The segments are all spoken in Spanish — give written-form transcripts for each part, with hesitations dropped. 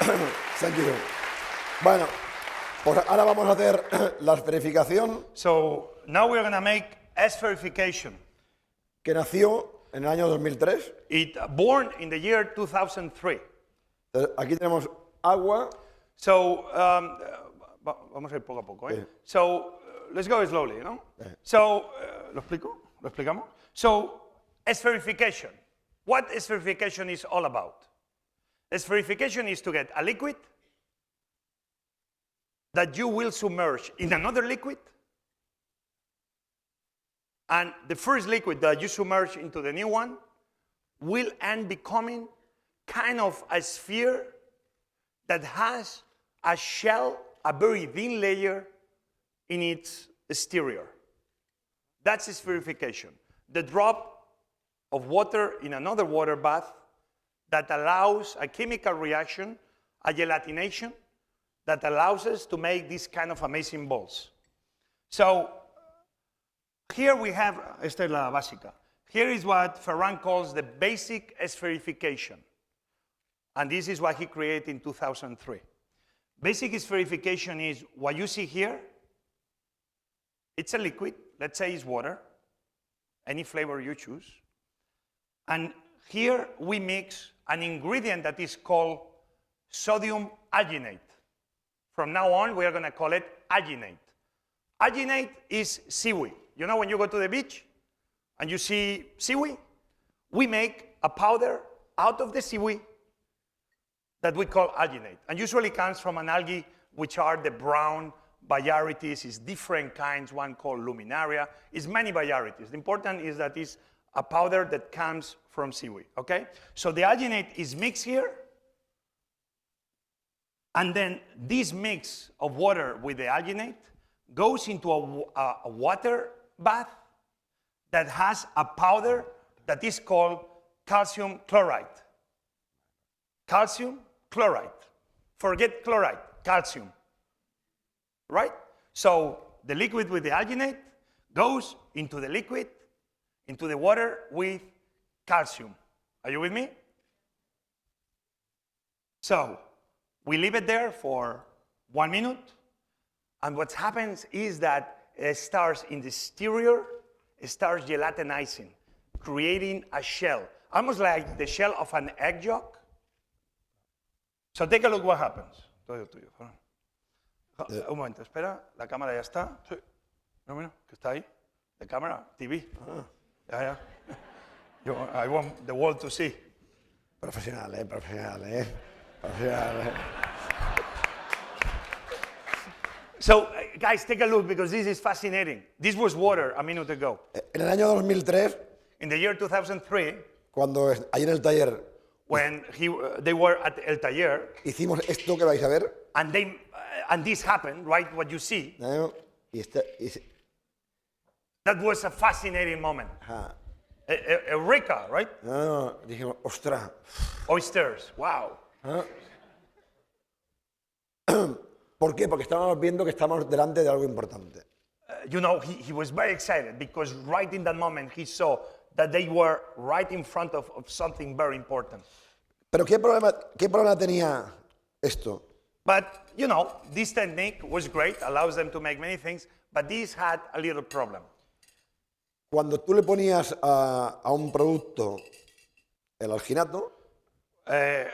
Thank you. Bueno, pues ahora vamos a hacer la esferificación. So now we're going to make sperification. Que nació en el año 2003. It born in the year 2003. Aquí tenemos agua. So vamos a ir poco a poco. Sí. So let's go slowly, you know. Sí. So ¿lo explico? ¿Lo explicamos? So sperification. What sperification is all about? Sperification is to get a liquid that you will submerge in another liquid, and the first liquid that you submerge into the new one will end becoming kind of a sphere that has a shell, a very thin layer in its exterior. That's sperification. The drop of water in another water bath that allows a chemical reaction, a gelatination, that allows us to make these kind of amazing balls. So here we have, esta es la básica. Here is what Ferran calls the basic spherification. And this is what he created in 2003. Basic spherification is what you see here. It's a liquid, let's say it's water, any flavor you choose. And here we mix an ingredient that is called sodium alginate. From now on, we are going to call it alginate. Alginate is seaweed. You know when you go to the beach and you see seaweed? We make a powder out of the seaweed that we call alginate. And usually comes from an algae, which are the brown varieties. It's different kinds, one called luminaria. It's many varieties. The important is that it's a powder that comes from seaweed, okay? So the alginate is mixed here, and then this mix of water with the alginate goes into a water bath that has a powder that is called calcium chloride. Calcium chloride. Forget chloride, calcium, right? So the liquid with the alginate goes into the liquid, into the water with calcium. Are you with me? So we leave it there for 1 minute, and what happens is that it starts in the exterior, it starts gelatinizing, creating a shell, almost like the shell of an egg yolk. So take a look what happens. Todo tuyo. Un momento, espera, la cámara ya está. Sí. Mira, que está ahí. The camera, TV. Yeah. I want the world to see. Profesional, profesional, So, guys, take a look because this is fascinating. This was water a minute ago. En el año 2003, in the year 2003, cuando ahí en el taller, when they were at El Taller, hicimos esto que vais a ver. And this happened, right? What you see. That was a fascinating moment. Eureka, right? No, dijimos, ostras. Oysters, wow. ¿Por qué? Porque estábamos viendo que estábamos delante de algo importante. You know, he was very excited because right in that moment he saw that they were right in front of something very important. Pero ¿qué problema tenía esto? But, you know, this technique was great, allows them to make many things, but this had a little problem. Cuando tú le ponías a un producto el alginato,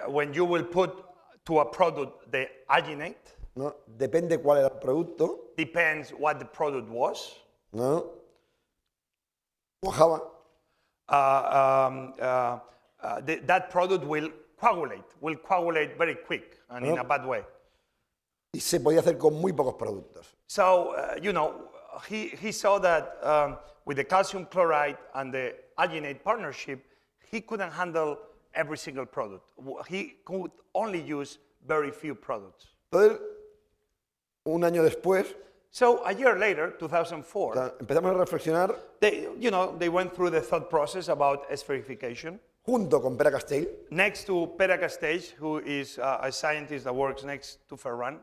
when you will put to a product the alginate, ¿no? Depende cuál era el producto, depends what the product was, ¿no? Cuajaba. That product will coagulate very quick and in a bad way. Y se podía hacer con muy pocos productos. So, you know, he saw that with the calcium chloride and the alginate partnership, he couldn't handle every single product. He could only use very few products. Entonces, un año después, so a year later, 2004, empezamos a reflexionar. They went through the thought process about spherification. Junto con Pere Castell. Next to Pere Castell, who is a scientist that works next to Ferran.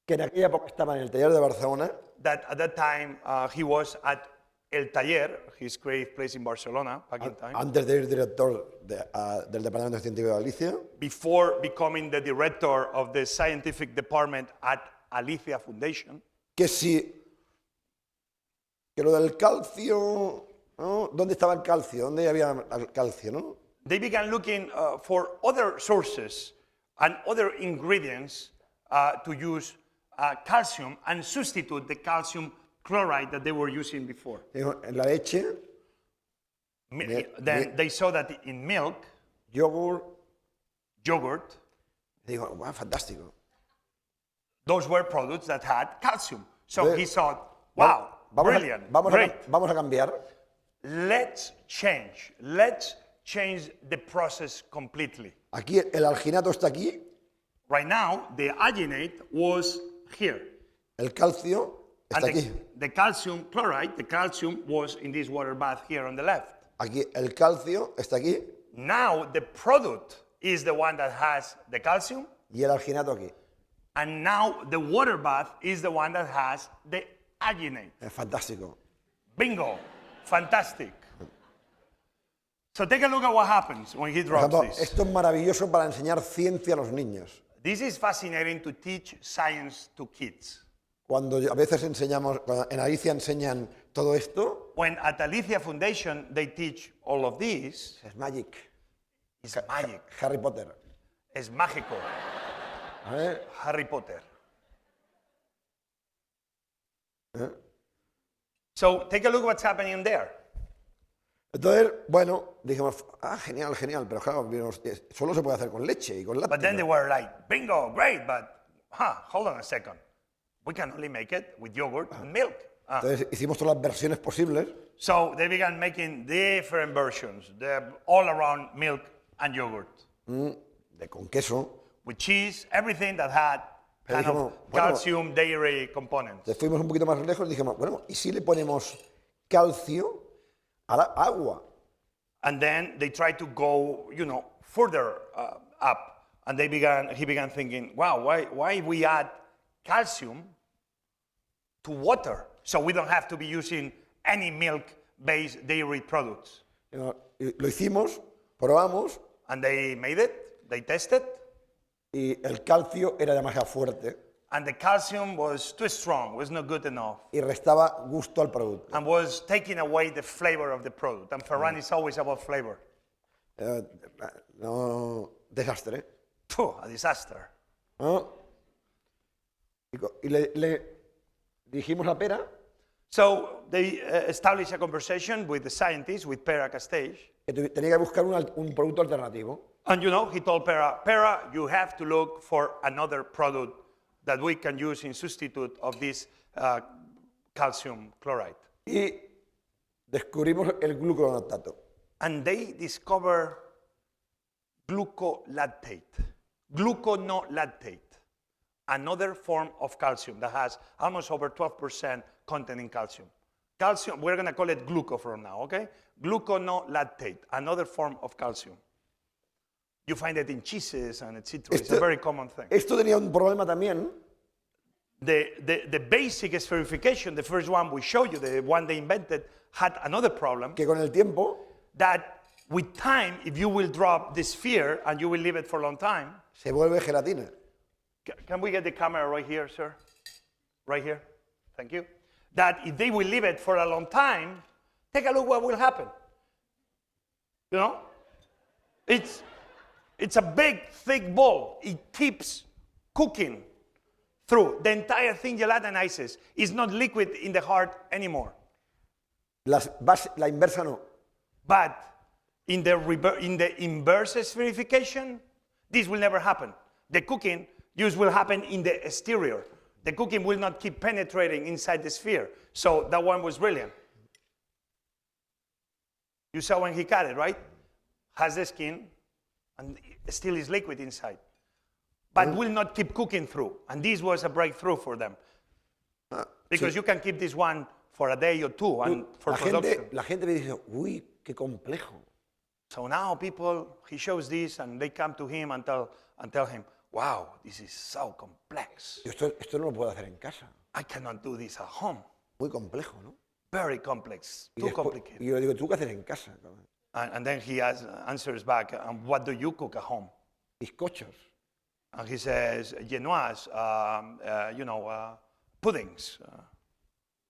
Que en aquella época estaba en el taller de Barcelona. That at that time he was at El Taller, his creative place in Barcelona, back in time, Antes de ir director del Departamento Científico de Galicia, before becoming the director of the scientific department at Alicia Foundation, que lo del calcio, ¿no? ¿Dónde estaba el calcio? ¿Dónde había el calcio, no? they began looking for other sources and other ingredients to use calcium and substitute the calcium chloride that they were using before. Digo, en la leche, Then they saw that in milk, yogur, yogurt, digo, wow, fantástico. those were products that had calcium. So Entonces, he thought, wow, brilliant, great. Vamos a cambiar. Let's change the process completely. Aquí el alginato está aquí, Right now, the alginate was here. el calcio está And aquí. the calcium chloride, the calcium was in this water bath here on the left. Aquí el calcio está aquí Now the product is the one that has the calcium, y el alginato aquí. and now the water bath is the one that has the alginate. Es fantástico. Bingo, fantastic. So take a look at what happens when he Por drops ejemplo, this. esto es maravilloso para enseñar ciencia a los niños. This is fascinating to teach science to kids. Cuando a veces enseñamos, cuando en Alicia enseñan todo esto, When at Alicia Foundation they teach all of this, es magic. it's magic, Harry Potter. it's mágico, ¿Eh? Harry Potter. ¿Eh? So take a look what's happening there. Entonces, bueno, dijimos, genial, genial, pero claro, solo se puede hacer con leche y con But then they lácteos. were like, bingo, great, but hold on a second. We can only make it with yogurt and milk. Entonces hicimos todas las versiones posibles So they began making different versions, all around milk and yogurt, con queso. with cheese, everything that had kind of dijimos, bueno, calcium dairy components. Entonces fuimos un poquito más lejos y dijimos, bueno, ¿y si le ponemos calcio a la agua? And then they tried to go, further up. And he began thinking, wow, why we add calcium to water? So we don't have to be using any milk-based dairy products. Y lo hicimos, probamos And they made it, they tested, y el calcio era demasiado fuerte and the calcium was too strong, was not good enough, y restaba gusto al producto. and was taking away the flavor of the product. And Ferran is always about flavor. No, desastre. Phew, a disaster. ¿No? Y le dijimos a Pera So they established a conversation with the scientists, with Pera Castell, que tenía que buscar un producto alternativo. and he told Pera, you have to look for another product that we can use in substitute of this calcium chloride. Y descubrimos el gluconatato. And they discover glucolactate, gluconolactate, another form of calcium that has almost over 12% content in calcium. Calcium, we're going to call it gluco from now, okay? Gluconolactate, another form of calcium. You find it in cheeses and etc. It's a very common thing. Esto tenía un problema también, The basic sperification, the first one we showed you, the one they invented, had another problem que con el tiempo that with time, if you will drop the sphere and you will leave it for a long time, se vuelve gelatina. can we get the camera right here, sir? Right here. Thank you. That if they will leave it for a long time, take a look what will happen. It's a big, thick ball. It keeps cooking through. The entire thing gelatinizes. It's not liquid in the heart anymore. La inversa no. But in the inverse sperification, this will never happen. The cooking just will happen in the exterior. The cooking will not keep penetrating inside the sphere. So that one was brilliant. You saw when he cut it, right? Has the skin and still is liquid inside. But will not keep cooking through. And this was a breakthrough for them. Because you can keep this one for a day or two and for production. La gente me dice, uy, qué complejo. So now he shows this and they come to him and tell him, wow, this is so complex. Esto no lo puedo hacer en casa. I cannot do this at home. Muy complejo, ¿no? very complex, Y, too después, complicated. y yo le digo, ¿tú qué haces en casa, cabrón? And then he answers back, what do you cook at home? Bizcochos. And he says, genoise, puddings.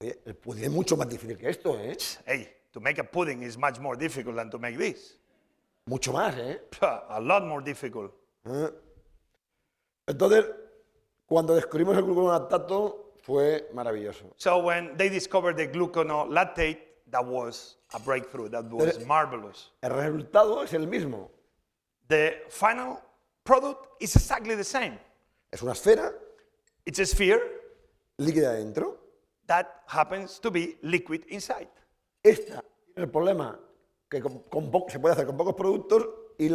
Oye, el pudín es mucho más difícil que esto, ¿eh? Hey, to make a pudding is much more difficult than to make this. Mucho más, ¿eh? A lot more difficult. Entonces, cuando descubrimos el glucono lactato, fue maravilloso. So when they discovered the gluconolactate, that was a breakthrough. That was marvelous. El resultado es el mismo. The final product is exactly the same. Es una esfera It's a sphere líquida dentro. that happens to be liquid inside. Esta tiene el problema que se puede hacer con pocos productos y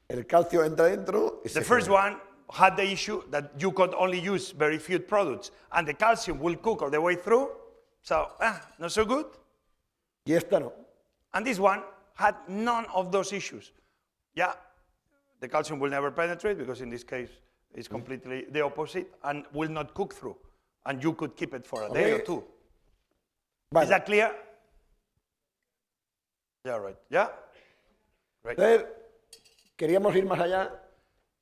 el calcio entra dentro y The first one had the issue that you could only use very few products, and the calcium will cook all the way through. So, not so good. y esta no. And this one had none of those issues. Yeah, the calcium will never penetrate because in this case it's completely the opposite and will not cook through. And you could keep it for a day or two. Vale. Is that clear? Yeah, right. Yeah? Right. Entonces, queríamos ir más allá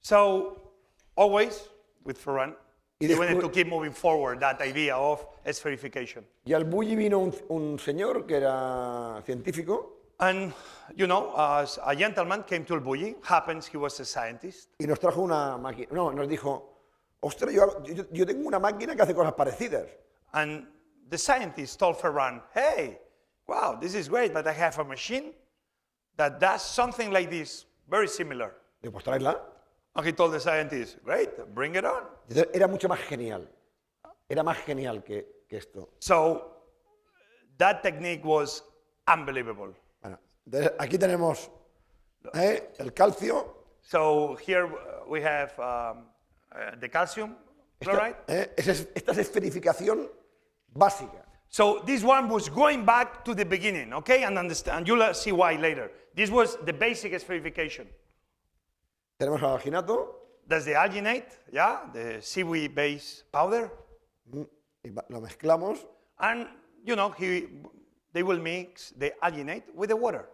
So, always with Ferran, Y he wanted después- to keep moving forward that idea of sperification. y al bulli vino un señor que era científico And, as a gentleman came to Albuyi, happens he was a scientist, y nos trajo una máquina. No, nos dijo, ostras, yo tengo una máquina que hace cosas parecidas. and the scientist told Ferran, hey, wow, this is great, but I have a machine that does something like this, very similar. Digo, pues tráela. And he told the scientist, great, bring it on. Entonces, era mucho más genial. Era más genial que esto. So that technique was unbelievable. Bueno, entonces, aquí tenemos el calcio. So here we have the calcium chloride. Esta es esferificación básica. So this one was going back to the beginning, okay? And understand, you'll see why later. This was the basic espherification. Tenemos el alginato That's the alginate, yeah, the seaweed base powder. y lo mezclamos. And, they will mix the alginate with the water.